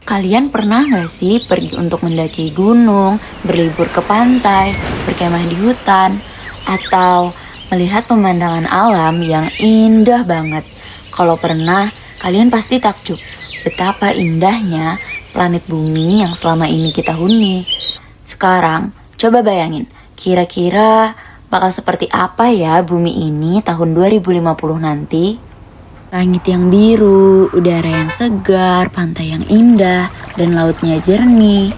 Kalian pernah nggak sih pergi untuk mendaki gunung, berlibur ke pantai, berkemah di hutan, atau melihat pemandangan alam yang indah banget? Kalau pernah, kalian pasti takjub betapa indahnya planet bumi yang selama ini kita huni. Sekarang, coba bayangin, kira-kira bakal seperti apa ya bumi ini tahun 2050 nanti? Langit yang biru, udara yang segar, pantai yang indah, dan lautnya jernih.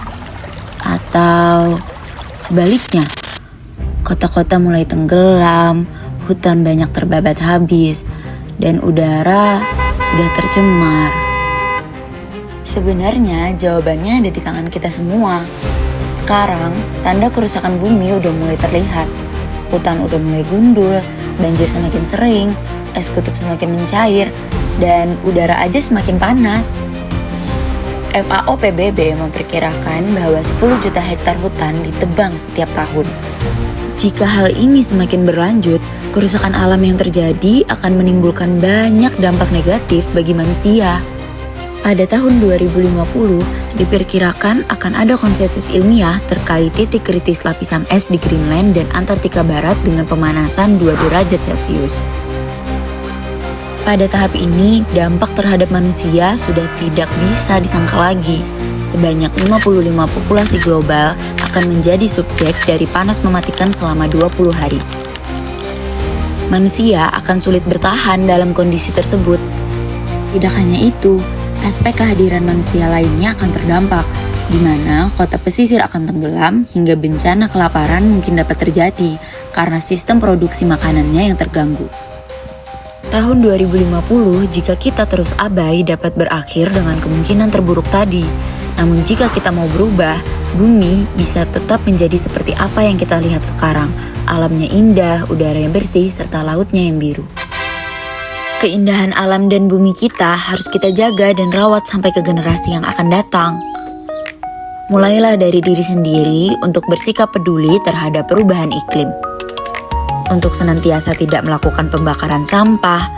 Atau sebaliknya, kota-kota mulai tenggelam, hutan banyak terbabat habis, dan udara sudah tercemar. Sebenarnya jawabannya ada di tangan kita semua. Sekarang, tanda kerusakan bumi udah mulai terlihat. Hutan udah mulai gundul, banjir semakin sering, es kutub semakin mencair, dan udara aja semakin panas. FAO PBB memperkirakan bahwa 10 juta hektar hutan ditebang setiap tahun. Jika hal ini semakin berlanjut, kerusakan alam yang terjadi akan menimbulkan banyak dampak negatif bagi manusia. Pada tahun 2050, diperkirakan akan ada konsensus ilmiah terkait titik kritis lapisan es di Greenland dan Antartika Barat dengan pemanasan 2 derajat Celcius. Pada tahap ini, dampak terhadap manusia sudah tidak bisa disangka lagi. Sebanyak 55 populasi global akan menjadi subjek dari panas mematikan selama 20 hari. Manusia akan sulit bertahan dalam kondisi tersebut. Tidak hanya itu, aspek kehadiran manusia lainnya akan terdampak, di mana kota pesisir akan tenggelam hingga bencana kelaparan mungkin dapat terjadi karena sistem produksi makanannya yang terganggu. Tahun 2050, jika kita terus abai, dapat berakhir dengan kemungkinan terburuk tadi. Namun jika kita mau berubah, bumi bisa tetap menjadi seperti apa yang kita lihat sekarang. Alamnya indah, udara yang bersih, serta lautnya yang biru. Keindahan alam dan bumi kita harus kita jaga dan rawat sampai ke generasi yang akan datang. Mulailah dari diri sendiri untuk bersikap peduli terhadap perubahan iklim. Untuk senantiasa tidak melakukan pembakaran sampah,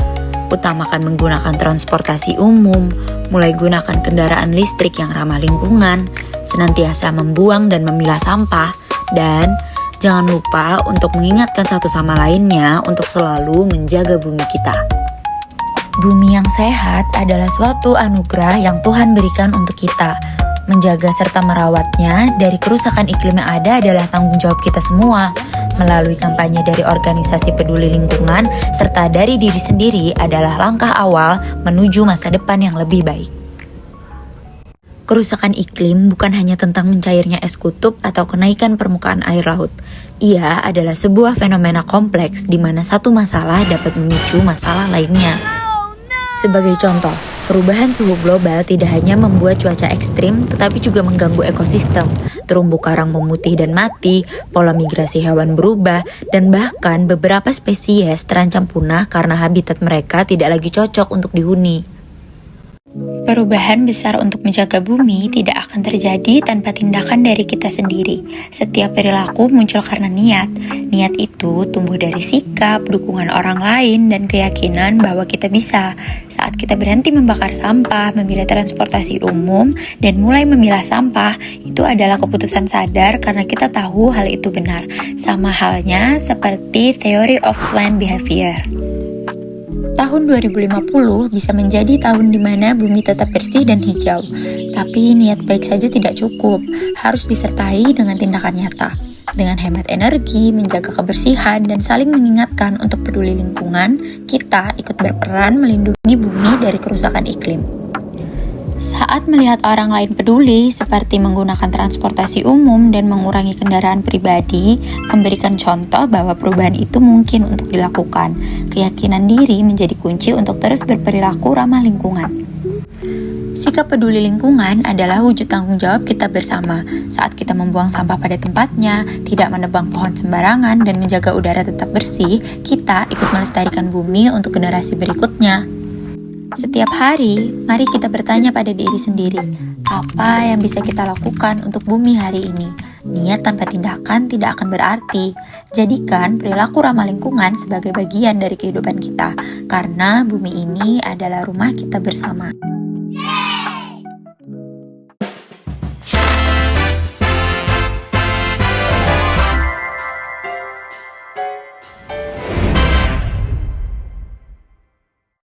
utamakan menggunakan transportasi umum, mulai gunakan kendaraan listrik yang ramah lingkungan, senantiasa membuang dan memilah sampah, dan jangan lupa untuk mengingatkan satu sama lainnya untuk selalu menjaga bumi kita. Bumi yang sehat adalah suatu anugerah yang Tuhan berikan untuk kita. Menjaga serta merawatnya dari kerusakan iklim yang ada adalah tanggung jawab kita semua. Melalui kampanye dari organisasi peduli lingkungan serta dari diri sendiri adalah langkah awal menuju masa depan yang lebih baik. Kerusakan iklim bukan hanya tentang mencairnya es kutub atau kenaikan permukaan air laut. Ia adalah sebuah fenomena kompleks di mana satu masalah dapat memicu masalah lainnya. Sebagai contoh, perubahan suhu global tidak hanya membuat cuaca ekstrim, tetapi juga mengganggu ekosistem. Terumbu karang memutih dan mati, pola migrasi hewan berubah, dan bahkan beberapa spesies terancam punah karena habitat mereka tidak lagi cocok untuk dihuni. Perubahan besar untuk menjaga bumi tidak akan terjadi tanpa tindakan dari kita sendiri. Setiap perilaku muncul karena niat. Niat itu tumbuh dari sikap, dukungan orang lain, dan keyakinan bahwa kita bisa. Saat kita berhenti membakar sampah, memilih transportasi umum, dan mulai memilah sampah, itu adalah keputusan sadar karena kita tahu hal itu benar. Sama halnya seperti Theory of Plant Behavior. Tahun 2050 bisa menjadi tahun di mana bumi tetap bersih dan hijau. Tapi niat baik saja tidak cukup, harus disertai dengan tindakan nyata. Dengan hemat energi, menjaga kebersihan, dan saling mengingatkan untuk peduli lingkungan, kita ikut berperan melindungi bumi dari kerusakan iklim. Saat melihat orang lain peduli, seperti menggunakan transportasi umum dan mengurangi kendaraan pribadi, memberikan contoh bahwa perubahan itu mungkin untuk dilakukan. Keyakinan diri menjadi kunci untuk terus berperilaku ramah lingkungan. Sikap peduli lingkungan adalah wujud tanggung jawab kita bersama. Saat kita membuang sampah pada tempatnya, tidak menebang pohon sembarangan, dan menjaga udara tetap bersih, kita ikut melestarikan bumi untuk generasi berikutnya. Setiap hari, mari kita bertanya pada diri sendiri, apa yang bisa kita lakukan untuk bumi hari ini? Niat tanpa tindakan tidak akan berarti. Jadikan perilaku ramah lingkungan sebagai bagian dari kehidupan kita, karena bumi ini adalah rumah kita bersama.